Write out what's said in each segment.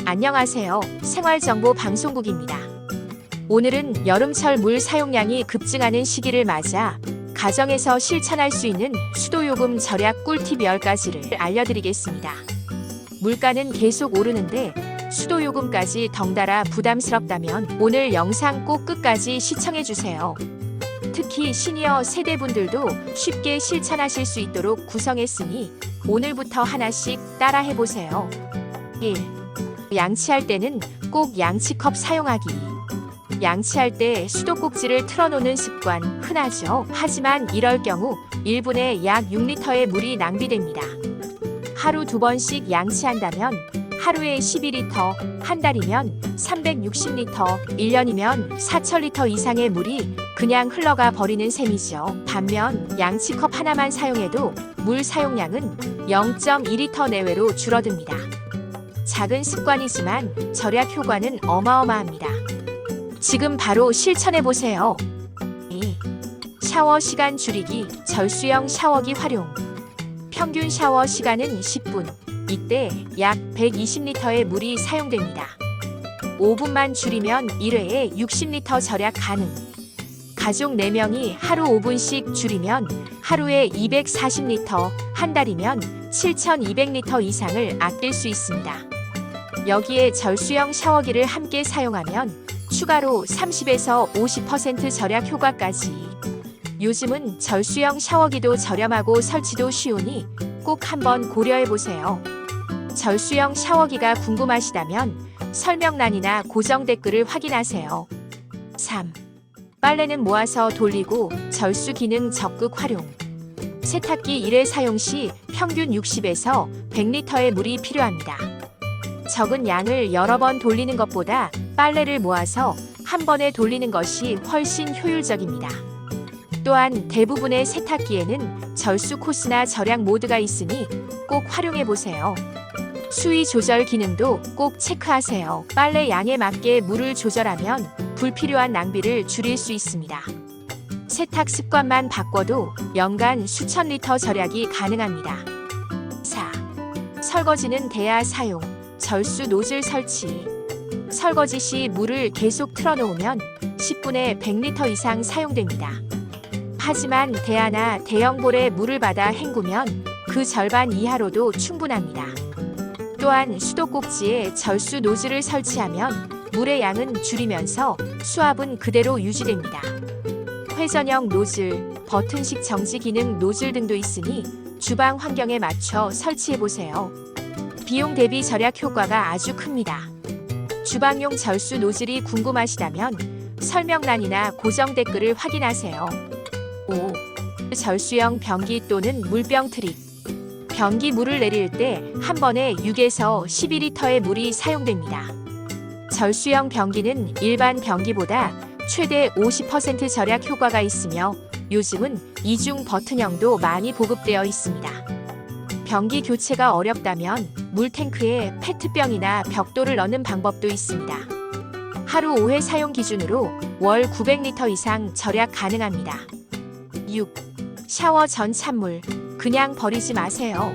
안녕하세요. 생활정보 방송국입니다. 오늘은 여름철 물 사용량이 급증하는 시기를 맞아 가정에서 실천할 수 있는 수도요금 절약 꿀팁 10가지를 알려드리겠습니다. 물가는 계속 오르는데 수도요금까지 덩달아 부담스럽다면 오늘 영상 꼭 끝까지 시청해주세요. 특히 시니어 세대분들도 쉽게 실천하실 수 있도록 구성했으니 오늘부터 하나씩 따라해보세요. 1. 양치할 때는 꼭 양치컵 사용하기. 양치할 때 수도꼭지를 틀어놓는 습관 흔하죠. 하지만 이럴 경우 1분에 약 6리터의 물이 낭비됩니다. 하루 2번씩 양치한다면 하루에 12리터, 한 달이면 360리터, 1년이면 4,000리터 이상의 물이 그냥 흘러가 버리는 셈이죠. 반면 양치컵 하나만 사용해도 물 사용량은 0.2리터 내외로 줄어듭니다. 작은 습관이지만 절약 효과는 어마어마합니다. 지금 바로 실천해보세요. 2. 샤워 시간 줄이기, 절수형 샤워기 활용. 평균 샤워 시간은 10분. 이때 약 120리터의 물이 사용됩니다. 5분만 줄이면 1회에 60리터 절약 가능. 가족 4명이 하루 5분씩 줄이면 하루에 240리터, 한 달이면 7,200리터 이상을 아낄 수 있습니다. 여기에 절수형 샤워기를 함께 사용하면 추가로 30에서 50% 절약 효과까지. 요즘은 절수형 샤워기도 저렴하고 설치도 쉬우니 꼭 한번 고려해보세요. 절수형 샤워기가 궁금하시다면 설명란이나 고정 댓글을 확인하세요. 3. 빨래는 모아서 돌리고 절수 기능 적극 활용. 세탁기 1회 사용 시 평균 60에서 100리터의 물이 필요합니다. 적은 양을 여러 번 돌리는 것보다 빨래를 모아서 한 번에 돌리는 것이 훨씬 효율적입니다. 또한 대부분의 세탁기에는 절수 코스나 절약 모드가 있으니 꼭 활용해보세요. 수위 조절 기능도 꼭 체크하세요. 빨래 양에 맞게 물을 조절하면 불필요한 낭비를 줄일 수 있습니다. 세탁 습관만 바꿔도 연간 수천 리터 절약이 가능합니다. 4. 설거지는 대야 사용, 절수 노즐 설치. 설거지 시 물을 계속 틀어놓으면 10분에 100리터 이상 사용됩니다. 하지만 대야나 대형 볼에 물을 받아 헹구면 그 절반 이하로도 충분합니다. 또한 수도꼭지에 절수 노즐을 설치하면 물의 양은 줄이면서 수압은 그대로 유지됩니다. 회전형 노즐, 버튼식 정지 기능 노즐 등도 있으니 주방 환경에 맞춰 설치해보세요. 비용 대비 절약 효과가 아주 큽니다. 주방용 절수 노즐이 궁금하시다면 설명란이나 고정 댓글을 확인하세요. 5. 절수형 변기 또는 물병 트릭. 변기 물을 내릴 때 한 번에 6에서 12리터의 물이 사용됩니다. 절수형 변기는 일반 변기보다 최대 50% 절약 효과가 있으며 요즘은 이중 버튼형도 많이 보급되어 있습니다. 변기 교체가 어렵다면 물탱크에 페트병이나 벽돌을 넣는 방법도 있습니다. 하루 5회 사용 기준으로 월 900리터 이상 절약 가능합니다. 6. 샤워 전 찬물, 그냥 버리지 마세요.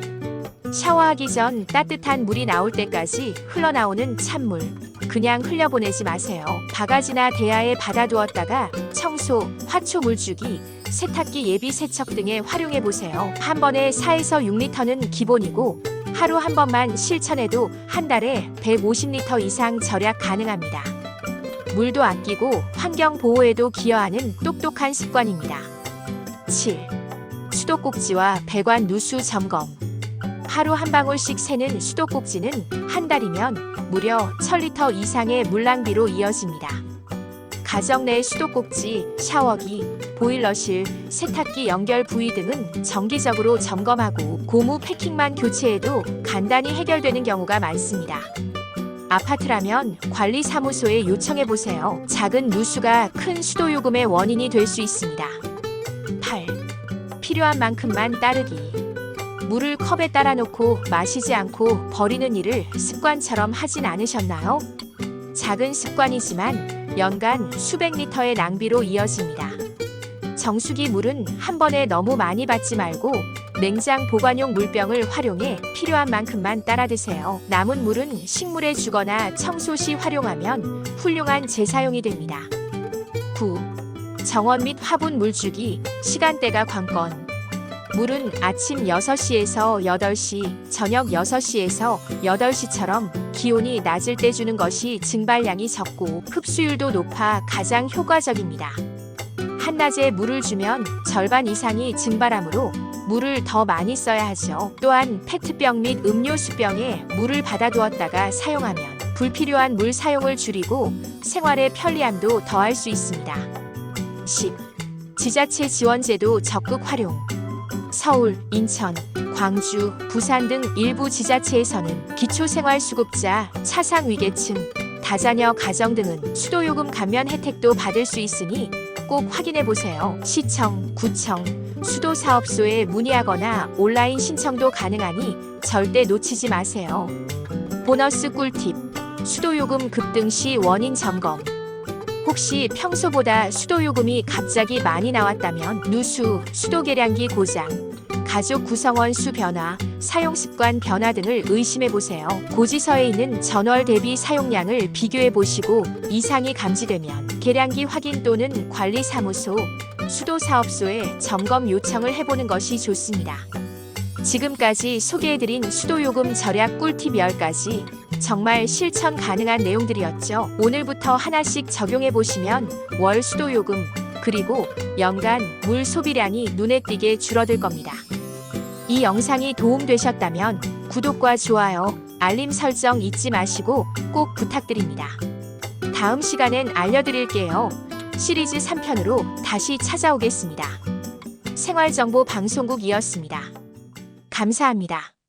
샤워하기 전 따뜻한 물이 나올 때까지 흘러나오는 찬물, 그냥 흘려보내지 마세요. 바가지나 대야에 받아두었다가 청소, 화초 물주기, 세탁기 예비 세척 등에 활용해보세요. 한 번에 4에서 6리터는 기본이고 하루 한 번만 실천해도 한 달에 150리터 이상 절약 가능합니다. 물도 아끼고 환경 보호에도 기여하는 똑똑한 습관입니다. 7. 수도꼭지와 배관 누수 점검. 하루 한 방울씩 새는 수도꼭지는 한 달이면 무려 1000리터 이상의 물 낭비로 이어집니다. 가정 내 수도꼭지, 샤워기, 보일러실, 세탁기 연결 부위 등은 정기적으로 점검하고 고무 패킹만 교체해도 간단히 해결되는 경우가 많습니다. 아파트라면 관리사무소에 요청해보세요. 작은 누수가 큰 수도요금의 원인이 될 수 있습니다. 8. 필요한 만큼만 따르기. 물을 컵에 따라 놓고 마시지 않고 버리는 일을 습관처럼 하진 않으셨나요? 작은 습관이지만 연간 수백 리터의 낭비로 이어집니다. 정수기 물은 한 번에 너무 많이 받지 말고 냉장 보관용 물병을 활용해 필요한 만큼만 따라 드세요. 남은 물은 식물에 주거나 청소 시 활용하면 훌륭한 재사용이 됩니다. 9. 정원 및 화분 물주기, 시간대가 관건. 물은 아침 6시에서 8시, 저녁 6시에서 8시처럼 기온이 낮을 때 주는 것이 증발량이 적고 흡수율도 높아 가장 효과적입니다. 한낮에 물을 주면 절반 이상이 증발하므로 물을 더 많이 써야 하죠. 또한 페트병 및 음료수병에 물을 받아두었다가 사용하면 불필요한 물 사용을 줄이고 생활의 편리함도 더할 수 있습니다. 10. 지자체 지원제도 적극 활용. 서울, 인천, 광주, 부산 등 일부 지자체에서는 기초생활수급자, 차상위계층, 다자녀 가정 등은 수도요금 감면 혜택도 받을 수 있으니 꼭 확인해 보세요. 시청, 구청, 수도사업소에 문의하거나 온라인 신청도 가능하니 절대 놓치지 마세요. 보너스 꿀팁. 수도요금 급등 시 원인 점검. 혹시 평소보다 수도요금이 갑자기 많이 나왔다면 누수, 수도계량기 고장, 가족 구성원 수 변화, 사용습관 변화 등을 의심해보세요. 고지서에 있는 전월 대비 사용량을 비교해보시고 이상이 감지되면 계량기 확인 또는 관리사무소, 수도사업소에 점검 요청을 해보는 것이 좋습니다. 지금까지 소개해드린 수도요금 절약 꿀팁 10가지 정말 실천 가능한 내용들이었죠. 오늘부터 하나씩 적용해보시면 월 수도요금 그리고 연간 물 소비량이 눈에 띄게 줄어들 겁니다. 이 영상이 도움되셨다면 구독과 좋아요, 알림 설정 잊지 마시고 꼭 부탁드립니다. 다음 시간엔 알려드릴게요. 시리즈 3편으로 다시 찾아오겠습니다. 생활정보 방송국이었습니다. 감사합니다.